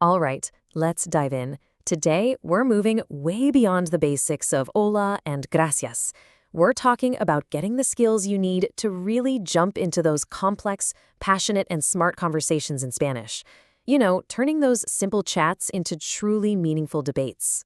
All right, let's dive in. Today, we're moving way beyond the basics of hola and gracias. We're talking about getting the skills you need to really jump into those complex, passionate, and smart conversations in Spanish. You know, turning those simple chats into truly meaningful debates.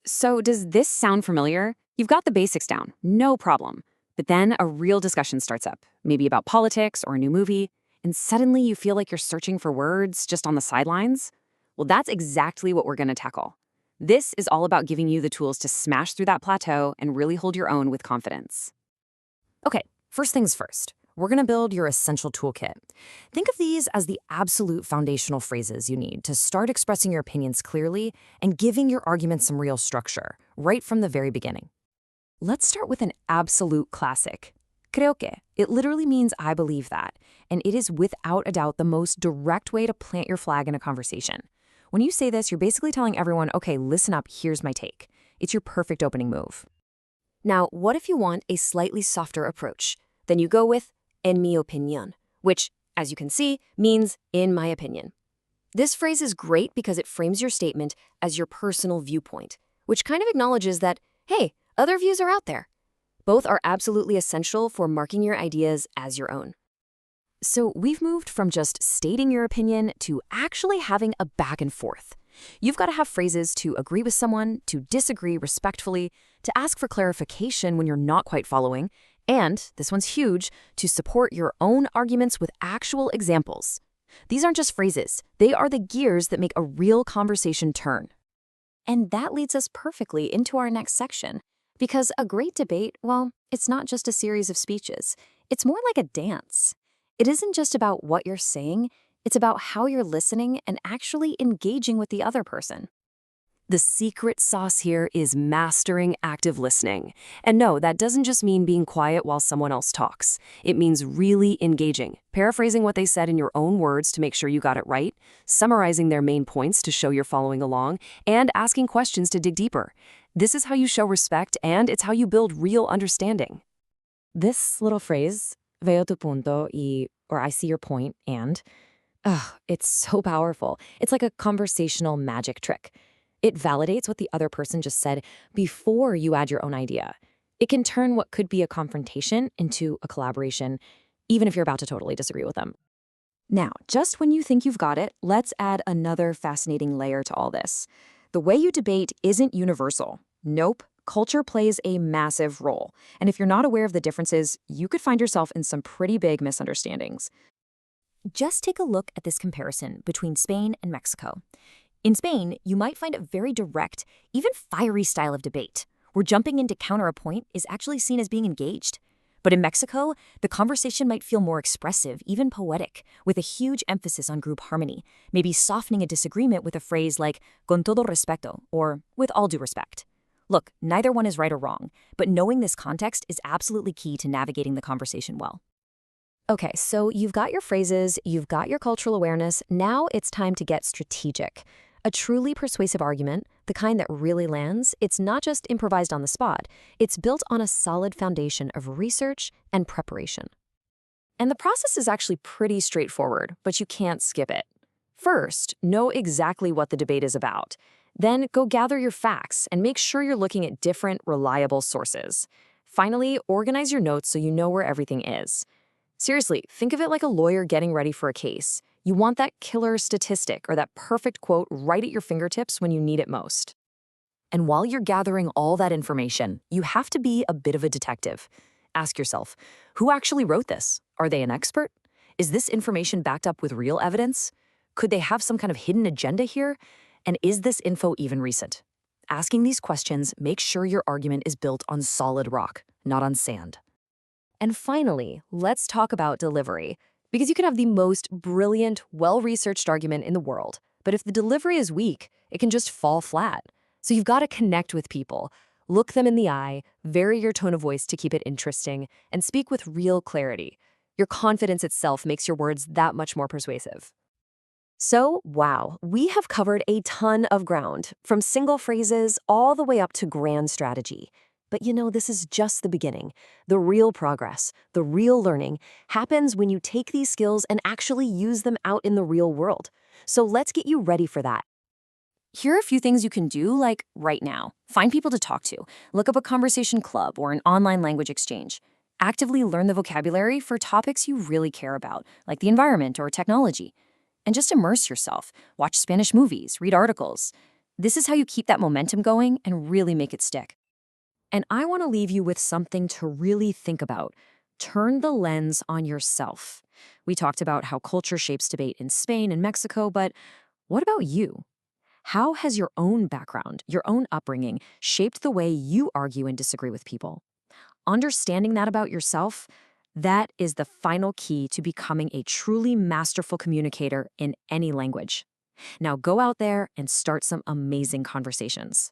So, does this sound familiar? You've got the basics down, no problem. But then a real discussion starts up, maybe about politics or a new movie, and suddenly you feel like you're searching for words just on the sidelines? Well, that's exactly what we're going to tackle. This is all about giving you the tools to smash through that plateau and really hold your own with confidence. Okay, first things first. We're going to build your essential toolkit. Think of these as the absolute foundational phrases you need to start expressing your opinions clearly and giving your arguments some real structure, right from the very beginning. Let's start with an absolute classic. Creo que. It literally means I believe that, and it is without a doubt the most direct way to plant your flag in a conversation. When you say this, you're basically telling everyone, okay, listen up, here's my take. It's your perfect opening move. Now, what if you want a slightly softer approach? Then you go with en mi opinión, which, as you can see, means in my opinion. This phrase is great because it frames your statement as your personal viewpoint, which kind of acknowledges that, hey, other views are out there. Both are absolutely essential for marking your ideas as your own. So we've moved from just stating your opinion to actually having a back and forth. You've got to have phrases to agree with someone, to disagree respectfully, to ask for clarification when you're not quite following, and, this one's huge, to support your own arguments with actual examples. These aren't just phrases, they are the gears that make a real conversation turn. And that leads us perfectly into our next section. Because a great debate, well, it's not just a series of speeches. It's more like a dance. It isn't just about what you're saying, it's about how you're listening and actually engaging with the other person. The secret sauce here is mastering active listening. And no, that doesn't just mean being quiet while someone else talks. It means really engaging, paraphrasing what they said in your own words to make sure you got it right, summarizing their main points to show you're following along, and asking questions to dig deeper. This is how you show respect, and it's how you build real understanding. This little phrase, veo tu punto y, or I see your point, and, it's so powerful. It's like a conversational magic trick. It validates what the other person just said before you add your own idea. It can turn what could be a confrontation into a collaboration, even if you're about to totally disagree with them. Now, just when you think you've got it, let's add another fascinating layer to all this. The way you debate isn't universal. Nope, culture plays a massive role. And if you're not aware of the differences, you could find yourself in some pretty big misunderstandings. Just take a look at this comparison between Spain and Mexico. In Spain, you might find a very direct, even fiery style of debate, where jumping in to counter a point is actually seen as being engaged. But in Mexico, the conversation might feel more expressive, even poetic, with a huge emphasis on group harmony, maybe softening a disagreement with a phrase like con todo respeto, or with all due respect. Look, neither one is right or wrong, but knowing this context is absolutely key to navigating the conversation well. Okay, so you've got your phrases, you've got your cultural awareness, now it's time to get strategic. A truly persuasive argument, the kind that really lands, it's not just improvised on the spot. It's built on a solid foundation of research and preparation. And the process is actually pretty straightforward, but you can't skip it. First, know exactly what the debate is about. Then go gather your facts and make sure you're looking at different, reliable sources. Finally, organize your notes so you know where everything is. Seriously, think of it like a lawyer getting ready for a case. You want that killer statistic or that perfect quote right at your fingertips when you need it most. And while you're gathering all that information, you have to be a bit of a detective. Ask yourself, who actually wrote this? Are they an expert? Is this information backed up with real evidence? Could they have some kind of hidden agenda here? And is this info even recent? Asking these questions makes sure your argument is built on solid rock, not on sand. And finally, let's talk about delivery. Because you can have the most brilliant, well-researched argument in the world, but if the delivery is weak, it can just fall flat. So you've got to connect with people, look them in the eye, vary your tone of voice to keep it interesting, and speak with real clarity. Your confidence itself makes your words that much more persuasive. So, wow, we have covered a ton of ground, from single phrases all the way up to grand strategy. But you know, this is just the beginning. The real progress, the real learning, happens when you take these skills and actually use them out in the real world. So let's get you ready for that. Here are a few things you can do, like right now. Find people to talk to. Look up a conversation club or an online language exchange. Actively learn the vocabulary for topics you really care about, like the environment or technology. And just immerse yourself. Watch Spanish movies, read articles. This is how you keep that momentum going and really make it stick. And I want to leave you with something to really think about. Turn the lens on yourself. We talked about how culture shapes debate in Spain and Mexico, but what about you? How has your own background, your own upbringing, shaped the way you argue and disagree with people? Understanding that about yourself, that is the final key to becoming a truly masterful communicator in any language. Now go out there and start some amazing conversations.